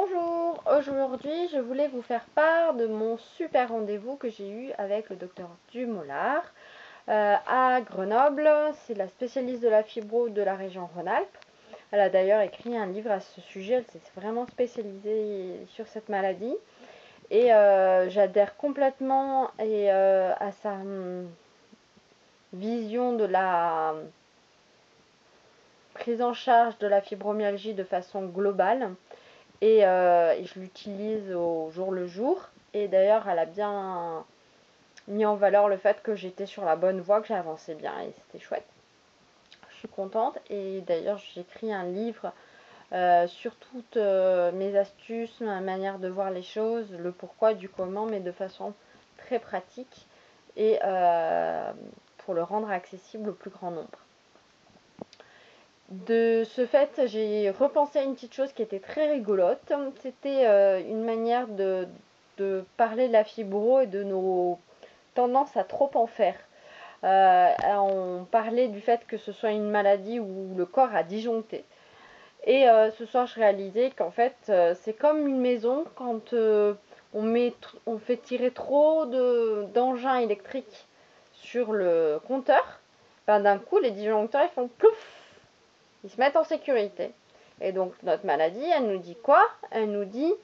Bonjour, aujourd'hui je voulais vous faire part de mon super rendez-vous que j'ai eu avec le docteur Dumollard à Grenoble. C'est la spécialiste de la fibro de la région Rhône-Alpes. Elle a d'ailleurs écrit un livre à ce sujet, elle s'est vraiment spécialisée sur cette maladie. Et j'adhère complètement à sa vision de la prise en charge de la fibromyalgie de façon globale. Et je l'utilise au jour le jour. Et d'ailleurs, elle a bien mis en valeur le fait que j'étais sur la bonne voie, que j'avançais bien et c'était chouette. Je suis contente. Et d'ailleurs, j'écris un livre sur toutes mes astuces, ma manière de voir les choses, le pourquoi, du comment, mais de façon très pratique et pour le rendre accessible au plus grand nombre. De ce fait, j'ai repensé à une petite chose qui était très rigolote. C'était une manière de parler de la fibro et de nos tendances à trop en faire. On parlait du fait que ce soit une maladie où le corps a disjoncté. Et ce soir, je réalisais qu'en fait, c'est comme une maison quand on fait tirer trop d'engins électriques sur le compteur. Ben, d'un coup, les disjoncteurs ils font plouf, ils se mettent en sécurité. Et donc notre maladie, elle nous dit quoi? Elle nous dit,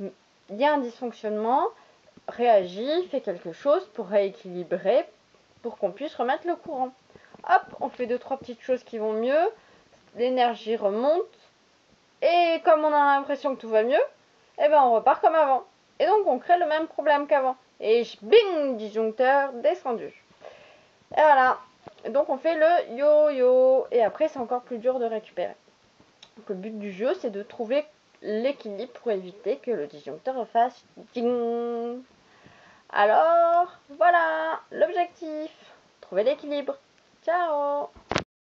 il y a un dysfonctionnement, réagis, fais quelque chose pour rééquilibrer, pour qu'on puisse remettre le courant. Hop, on fait 2-3 petites choses qui vont mieux, l'énergie remonte, et comme on a l'impression que tout va mieux, eh ben on repart comme avant. Et donc on crée le même problème qu'avant. Et bing, disjoncteur descendu. Et voilà. Donc on fait le yo-yo. Et après c'est encore plus dur de récupérer. Donc le but du jeu c'est de trouver l'équilibre pour éviter que le disjoncteur fasse ding. Alors voilà l'objectif. Trouver l'équilibre. Ciao.